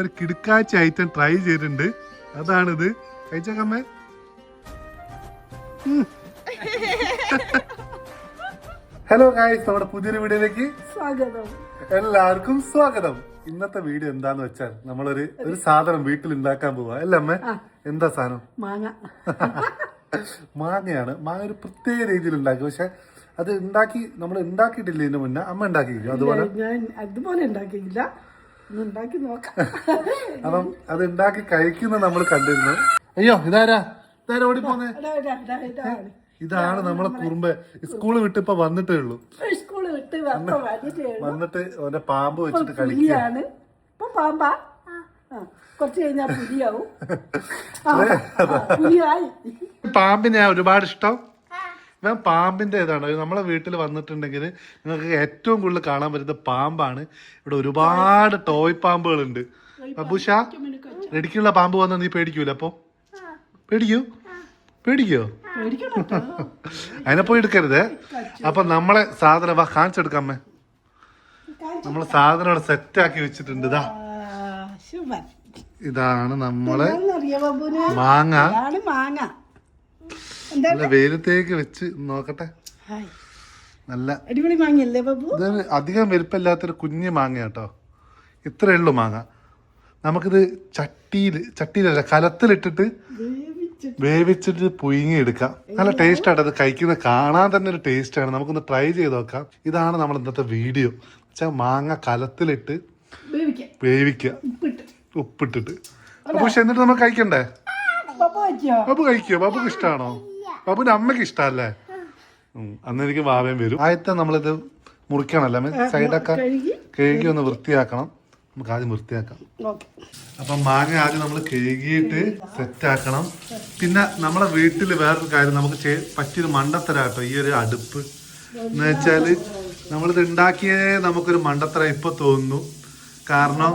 ഒരു കിടുക്കാച്ച item try ചെയ്തിട്ടുണ്ട്. അതാണിത്. കഴിച്ചേക്കമ്മേ. Hello guys, നമ്മുടെ പുതിയൊരു വീഡിയോയിലേക്ക് സ്വാഗതം. എല്ലാവർക്കും സ്വാഗതം. ഇന്നത്തെ വീഡിയോ എന്താന്ന് വെച്ചാൽ നമ്മളൊരു സാധനം വീട്ടിൽ ഉണ്ടാക്കാൻ പോവാ അല്ലേ അമ്മേ? എന്താ സാധനം? മാങ്ങ. മാങ്ങയാണ്. മാങ്ങ ഒരു പ്രത്യേക രീതിയിൽ ഉണ്ടാക്കി. പക്ഷെ അത് നമ്മൾ ഉണ്ടാക്കിയിട്ടില്ല ഇതിന് മുന്നേ. അമ്മ ഉണ്ടാക്കിയിരിക്കും അതുപോലെ. ഞാൻ അതുപോലെ ഉണ്ടാക്കിയില്ല, ഉണ്ടാക്കി നോക്കാം. അപ്പം അത് ഉണ്ടാക്കി കഴിക്കുന്ന നമ്മൾ കണ്ടിരുന്നു. അയ്യോ ഇതാരാ ഓടിപ്പോന്നെ? ഇതാണ് നമ്മളെ കുറുമ്പ്. സ്കൂള് വിട്ട് ഇപ്പൊ വന്നിട്ടേ ഉള്ളൂ. സ്കൂള് വിട്ട് വന്നിട്ട് ഓന്റെ പാമ്പ് വെച്ചിട്ട് കളിക്കുകയാണ്. ഇപ്പൊ പാമ്പാ, കുറച്ച് കഴിഞ്ഞാൽ പുലിയാവും. പുലിയായി. പാമ്പിനെ ഒരുപാട് ഇഷ്ടം. ഞാൻ പാമ്പിന്റെ ഇതാണ്. നമ്മളെ വീട്ടിൽ വന്നിട്ടുണ്ടെങ്കിൽ നിങ്ങൾക്ക് ഏറ്റവും കൂടുതൽ കാണാൻ പറ്റുന്ന പാമ്പാണ്. ഇവിടെ ഒരുപാട് ടോയ് പാമ്പുകളുണ്ട്. അബൂഷ, റെഡിക്കുള്ള പാമ്പ് വന്നാൽ നീ പേടിക്കൂല? അപ്പൊ പേടിക്കോ? അതിനെ പോയി എടുക്കരുത്. അപ്പൊ നമ്മളെ സാധനം കാണിച്ചെടുക്കാമേ. നമ്മളെ സാധനം ഇവിടെ സെറ്റ് ആക്കി വെച്ചിട്ടുണ്ട്. ഇതാണ് നമ്മളെ മാങ്ങ. നല്ല വെയിലത്തേക്ക് വെച്ച് നോക്കട്ടെ. നല്ല അടിപൊളി മാങ്ങയല്ലേ ബാബു? ഇത് അധികം വലുപ്പമില്ലാത്തൊരു കുഞ്ഞു മാങ്ങ കേട്ടോ. ഇത്രേ ഉള്ളു മാങ്ങ. നമുക്കിത് ചട്ടിയിലല്ല കലത്തിലിട്ടിട്ട് വേവിച്ചിട്ട് പുഴുങ്ങി എടുക്കാം. നല്ല ടേസ്റ്റ് ആണ്. അത് കഴിക്കുന്ന കാണാൻ തന്നെ ഒരു ടേസ്റ്റ് ആണ്. നമുക്കൊന്ന് ട്രൈ ചെയ്ത് നോക്കാം. ഇതാണ് നമ്മൾ ഇന്നത്തെ വീഡിയോ. വെച്ചാൽ മാങ്ങ കലത്തിലിട്ട് വേവിക്കുക, ഉപ്പിട്ടിട്ട്. പക്ഷെ എന്നിട്ട് നമ്മൾ കഴിക്കണ്ടേ? ബാബു കഴിക്കോ? ബാബുക്ക് ഇഷ്ടമാണോ? ബാബുവിന്റെ അമ്മക്ക് ഇഷ്ടമല്ലേ? അന്ന് എനിക്ക് വാവയും വരും. ആദ്യത്തെ നമ്മളിത് മുറിക്കണല്ലേ, സൈഡൊക്കെ കഴുകി ഒന്ന് വൃത്തിയാക്കണം. നമുക്ക് ആദ്യം വൃത്തിയാക്കാം. അപ്പം മാങ്ങ ആദ്യം നമ്മൾ കഴുകിയിട്ട് സെറ്റ് ആക്കണം. പിന്നെ നമ്മളെ വീട്ടിൽ വേറൊരു കാര്യം നമുക്ക് പറ്റിയൊരു മണ്ടത്തരാട്ടോ ഈ ഒരു അടുപ്പ്. എന്ന് വെച്ചാല് നമ്മളിത് ഉണ്ടാക്കിയേ നമുക്കൊരു മണ്ടത്തര ഇപ്പൊ തോന്നുന്നു. കാരണം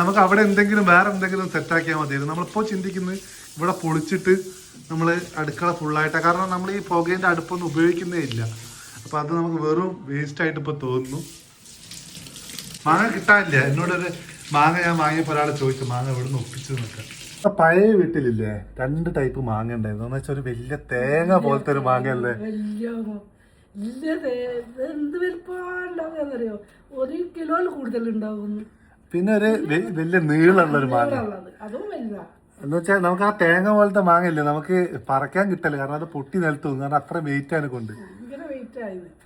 നമുക്ക് അവിടെ വേറെ എന്തെങ്കിലും സെറ്റാക്കിയാൽ മതിയായിരുന്നു. നമ്മളിപ്പോൾ ചിന്തിക്കുന്നത് ഇവിടെ പൊളിച്ചിട്ട് നമ്മൾ അടുക്കള ഫുള്ളായിട്ടാണ്. കാരണം നമ്മൾ ഈ പുകേൻ്റെ അടുപ്പൊന്നും ഉപയോഗിക്കുന്നേ ഇല്ല. അപ്പം അത് നമുക്ക് വെറും വേസ്റ്റ് ആയിട്ട് ഇപ്പോൾ തോന്നുന്നു. മാങ്ങ കിട്ടാനില്ല. എന്നോടൊരു മാങ്ങ ഞാൻ വാങ്ങിയപ്പോൾ ഒരാൾ ചോദിച്ചു മാങ്ങ എവിടെ നിന്ന് ഒപ്പിച്ചു നോക്കാം. പഴയ വീട്ടിലില്ലേ 2 ടൈപ്പ് മാങ്ങ ഉണ്ടായിരുന്നു. എന്ന് വെച്ചാൽ ഒരു വലിയ തേങ്ങ പോലത്തെ ഒരു മാങ്ങ അല്ലേ? എന്ത് വലിപ്പറിയോ, 1 കിലോയിൽ കൂടുതൽ ഉണ്ടാവുന്നു. പിന്നെ ഒരു വലിയ നീളമുള്ള ഒരു മാങ്ങ. അതും വലുതാ. എന്ന് വെച്ചാൽ നമുക്ക് ആ തേങ്ങ പോലത്തെ മാങ്ങ ഇല്ലേ, നമുക്ക് പറിക്കാൻ കിട്ടില്ല. കാരണം അത് പൊട്ടി നിലത്ത് പോകും. കാരണം അത്ര വെയിറ്റ് ആണ് കൊണ്ട്.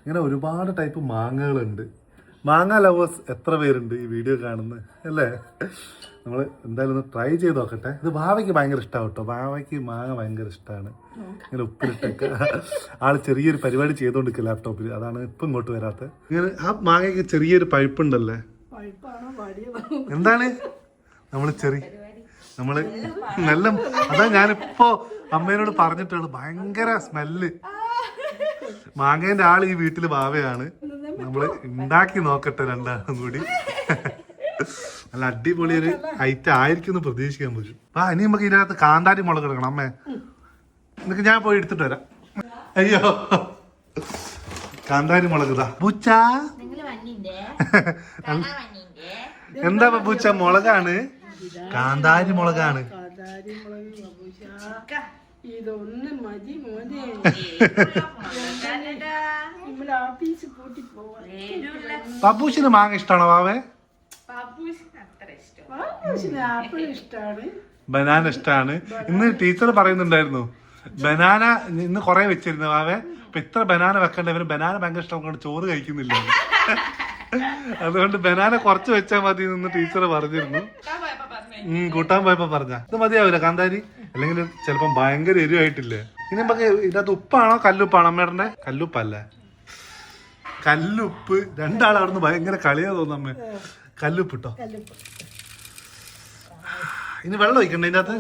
ഇങ്ങനെ ഒരുപാട് ടൈപ്പ് മാങ്ങകളുണ്ട്. മാങ്ങ ലവേഴ്സ് എത്ര പേരുണ്ട് ഈ വീഡിയോ കാണുന്നത് അല്ലേ? നമ്മൾ എന്തായാലും ഒന്ന് ട്രൈ ചെയ്ത് നോക്കട്ടെ. ഇത് ഭാവയ്ക്ക് ഭയങ്കര ഇഷ്ടമാണ് കേട്ടോ. ഭാവയ്ക്ക് മാങ്ങ ഭയങ്കര ഇഷ്ടമാണ്. ഇങ്ങനെ ഉപ്പിലിട്ടൊക്കെ ആള് ചെറിയൊരു പരിപാടി ചെയ്തോണ്ടിരിക്കുക ലാപ്ടോപ്പിൽ. അതാണ് ഇപ്പം ഇങ്ങോട്ട് വരാത്തത്. ഇങ്ങനെ ആ മാങ്ങയ്ക്ക് ചെറിയൊരു പഴുപ്പുണ്ടല്ലേ? എന്താണ് നമ്മള് നല്ല അതാ ഞാനിപ്പോ അമ്മേനോട് പറഞ്ഞിട്ടുള്ളൂ. ഭയങ്കര സ്മെല്ല്. മാങ്ങേന്റെ ആള് ഈ വീട്ടില് ഭാവയാണ്. നമ്മള് ഉണ്ടാക്കി നോക്കട്ടെ രണ്ടാളും കൂടി. നല്ല അടിപൊളി ഒരു ഐറ്റം ആയിരിക്കും എന്ന് പ്രതീക്ഷിക്കാൻ പറ്റും. ഇനി നമുക്ക് ഇതിനകത്ത് കാന്താരി മുളക് എടുക്കണം. അമ്മേ എന്നിട്ട് ഞാൻ പോയി എടുത്തിട്ട് വരാം. അയ്യോ കാന്താരി മുളക് ഇതാ പൂച്ച. എന്താ പൂച്ച? മുളകാണ്, കാന്താരി മുളകാണ്. ഇതൊന്നും മതി മോനെ. പപ്പൂസിന് മാങ്ങ ഇഷ്ടമാണോ വാവേ? ആപ്പിൾ ഇഷ്ടമാണ്, ബനാന ഇഷ്ടമാണ്. ഇന്ന് ടീച്ചർ പറയുന്നുണ്ടായിരുന്നു ബനാന ഇന്ന് കുറെ വെച്ചിരുന്നു വാവേ. അപ്പൊ ഇത്ര ബനാന വെക്കണ്ട. ഇവന് ബനാന ഭയങ്കര ഇഷ്ടം, ചോറ് കഴിക്കുന്നില്ല. അതുകൊണ്ട് ബനാന കുറച്ച് വെച്ചാൽ മതി എന്ന് ടീച്ചർ പറഞ്ഞിരുന്നു. കൂട്ടാൻ പോയപ്പോ പറഞ്ഞ ഇത് മതിയാവില്ല കാന്താരി, അല്ലെങ്കിൽ ചിലപ്പം ഭയങ്കര എരിവായിട്ടില്ലേ. ഇനി നമുക്ക് ഇതിനകത്ത് ഉപ്പാണോ കല്ലുപ്പാണോ അമ്മേടന്റെ? കല്ലുപ്പല്ലേ, കല്ലുപ്പ്. രണ്ടാൾ അവിടുന്ന് ഭയങ്കര കളിയാ തോന്നുന്നു അമ്മ. കല്ലുപ്പ് ഇട്ടോ. ഇനി വെള്ളം ഒഴിക്കണ്ടേ ഇതിൻ്റെ അകത്ത്?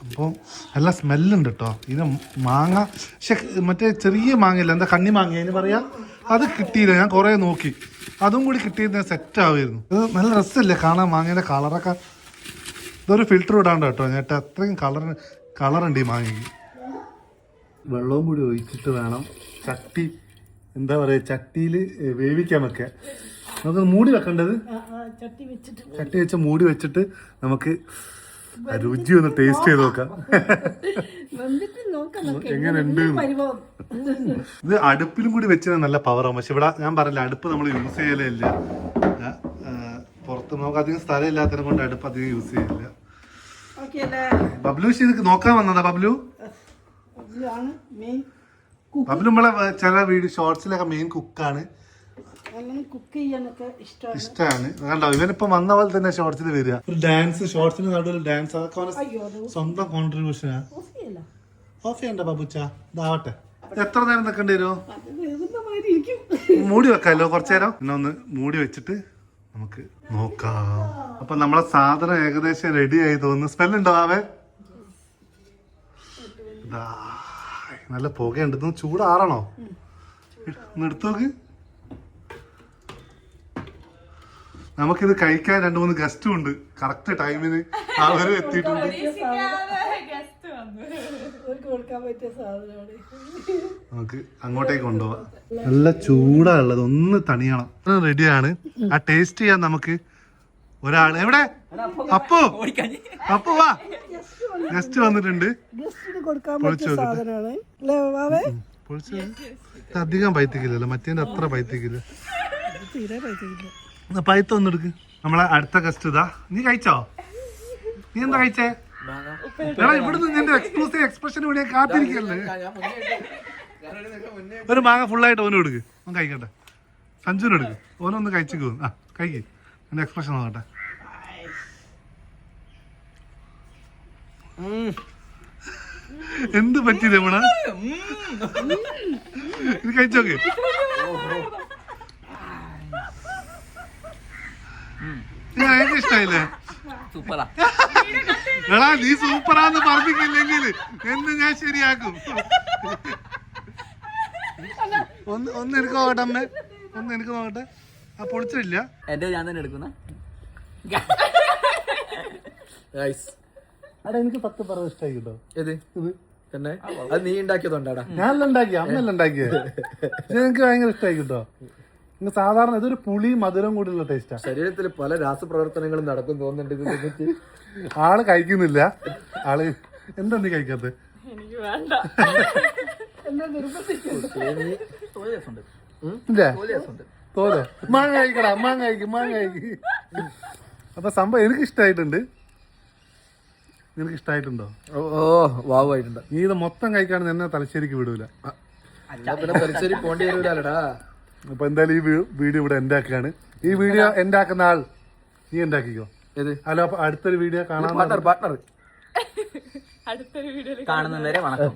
അപ്പം നല്ല സ്മെല്ലുണ്ട് കേട്ടോ ഇതിന്. മാങ്ങ പക്ഷെ മറ്റേ ചെറിയ മാങ്ങയില്ല, എന്താ കണ്ണി മാങ്ങ അതിന് പറയാ, അത് കിട്ടിയില്ല. ഞാൻ കുറെ നോക്കി, അതും കൂടി കിട്ടിയിരുന്ന സെറ്റ് ആവുമായിരുന്നു. ഇത് നല്ല രസമല്ലേ കാണാൻ മാങ്ങേൻ്റെ കളറൊക്കെ. ഇതൊരു ഫിൽറ്റർ ഇടാണ്ട് കേട്ടോ ചേട്ടാ, അത്രയും കളറുണ്ട് ഈ മാങ്ങയ്ക്ക്. വെള്ളവും കൂടി ഒഴിച്ചിട്ട് വേണം ചട്ടി, എന്താ പറയുക, ചട്ടിയിൽ വേവിക്കാൻ വെക്കാൻ. നമുക്ക് മൂടി വെക്കേണ്ടത് ചട്ടി വെച്ചിട്ട് ചട്ടി വെച്ച് മൂടി വെച്ചിട്ട് നമുക്ക് രുചി ഒന്ന് ടേസ്റ്റ് ചെയ്ത് നോക്കാം. വന്നിട്ട് നോക്കാം നമുക്ക് എങ്ങനെയുണ്ട് പരിഭവം. ഇത് അടുപ്പിലും കൂടി വെച്ചാൽ നല്ല പവറാവും. പക്ഷെ ഇവിടെ ഞാൻ പറഞ്ഞില്ല, അടുപ്പ് നമ്മൾ യൂസ് ചെയ്യലില്ല. പുറത്ത് നമുക്ക് അധികം സ്ഥലം ഇല്ലാത്തതിനെ കൊണ്ട് അടുപ്പ് അധികം യൂസ് ചെയ്യില്ല. ഓക്കേ അല്ലേ? ബബ്ലു ഇത് നോക്കാൻ വന്നതാ ബബ്ലു? ആണ് മെയിൻ ബബ്ലു നമ്മളെ ചില വീഡിയോ ഷോർട്സിലൊക്കെ മെയിൻ കുക്കാണ്. അങ്ങനെ കുക്ക് ചെയ്യാനൊക്കെ ഇഷ്ടമാണ്. കണ്ടോ ഇവനിപ്പോ വന്ന പോലെ തന്നെ ഷോർട്സിൽ വരിക. ഒരു ഡാൻസ്, ഷോർട്സിന് നടുവിൽ ഡാൻസ്, അതൊക്കെ അവന് സ്വന്തം കോൺട്രിബ്യൂഷനാ. ഓഫ് ചെയ്യണ്ട ബാബുച്ച, ഇതാവട്ടെ. എത്ര നേരം നിൽക്കേണ്ടി വരുമോ? മൂടി വെക്കാമല്ലോ കുറച്ചു നേരം. പിന്നെ ഒന്ന് മൂടി വെച്ചിട്ട് നമുക്ക് നോക്കാം. അപ്പൊ നമ്മളെ സാധനം ഏകദേശം റെഡി ആയി തോന്നുന്നു. സ്മെല്ലുണ്ടോ ആവേ? നല്ല പുകയുണ്ട്. ഇതൊന്ന് ചൂടാറണോ? ഒന്ന് എടുത്തു നോക്ക്. നമുക്കിത് കഴിക്കാൻ 2-3 ഗസ്റ്റും ഉണ്ട്. കറക്റ്റ് ടൈമിന് അവരും എത്തിയിട്ടുണ്ട്. നമുക്ക് അങ്ങോട്ടേക്ക് കൊണ്ടുപോവാം. നല്ല ചൂടാണുള്ളത്, ഒന്ന് തണിയണം. റെഡിയാണ്. ആ ടേസ്റ്റ് ചെയ്യാൻ നമുക്ക് ഒരാൾ എവിടെ? അപ്പു വാ, ഗസ്റ്റ് വന്നിട്ടുണ്ട്. അധികം പൈത്തിക്കില്ലല്ലോ, മറ്റേന്റെ അത്ര പൈത്തിക്കില്ല. പൈത്ത ഒന്നെടുക്ക്. നമ്മളെ അടുത്ത ഗസ്റ്റ് ഇതാ. നീ കഴിച്ചോ? നീ എന്താ കഴിച്ചേ? എടാ ഇവിടുന്ന് നിന്റെ എക്സ്ക്ലൂസീവ് എക്സ്പ്രഷൻ ഇവിടെ കാത്തിരിക്കല്ലേ. ഒരു മാങ്ങ ഫുള്ളായിട്ട് ഓന് കൊടുക്ക്, ഓൻ കഴിക്കട്ടെ. സഞ്ജുവിന് എടുക്ക്, ഓനൊന്ന് കഴിച്ചു. ആ കഴിക്ക്, എന്റെ എക്സ്പ്രഷൻ നോക്കട്ടെ. എന്ത് പറ്റി രമണ? ഇത് കഴിച്ചോക്ക്. എനിക്ക് ഇഷ്ടായില്ലേ? എടാ നീ സൂപ്പറാന്ന് പറഞ്ഞില്ലെങ്കിൽ എന്ന് ഞാൻ ശരിയാക്കും. ഒന്ന് എനിക്ക് നോക്കട്ടെ അമ്മേ, ഒന്ന് എനിക്ക് നോക്കട്ടെ. ആ പൊളിച്ചില്ല. എന്റെ ഞാൻ തന്നെ എടുക്കുന്ന എനിക്ക് 10 പറ ഇഷ്ടമായി കേട്ടോ. ഏത് ഇത് തന്നെ? അത് നീ ഉണ്ടാക്കിയതുകൊണ്ടാടാ. ഞാനല്ല ഉണ്ടാക്കിയ, അമ്മല്ല ഉണ്ടാക്കിയത്. എനിക്ക് ഭയങ്കര ഇഷ്ടമായി കേട്ടോ. സാധാരണ ഇതൊരു പുളി മധുരം കൂടിയുള്ള ടേസ്റ്റാ. ശരീരത്തിൽ പല രാസപ്രവർത്തനങ്ങളും നടക്കും തോന്നുന്നുണ്ട്. ആള് കഴിക്കുന്നില്ല. ആള് എന്താ നീ കഴിക്കാത്ത? തോലെ മാങ്ങ കഴിക്കടാ, മാങ്ങ കഴിക്ക്. അപ്പൊ സംഭവം എനിക്ക് ഇഷ്ടായിട്ടുണ്ട്. നിനക്ക് ഇഷ്ടായിട്ടുണ്ടോ? ഓ വാവായിട്ടുണ്ട്. നീ ഇത് മൊത്തം കഴിക്കാണ് എന്നെ തലശ്ശേരിക്ക് വിടൂല. തലശ്ശേരി പോണ്ടി വരൂലടാ. അപ്പൊ എന്തായാലും ഈ വീഡിയോ ഇവിടെ എൻഡാക്കാണ്. ഈ വീഡിയോ എൻഡാക്കുന്ന ആൾ നീ ഉണ്ടാക്കിക്കോ. അല്ല അപ്പൊ അടുത്തൊരു വീഡിയോ കാണാൻ പാർട്ണർ കാണുന്നവരെ വണക്കം.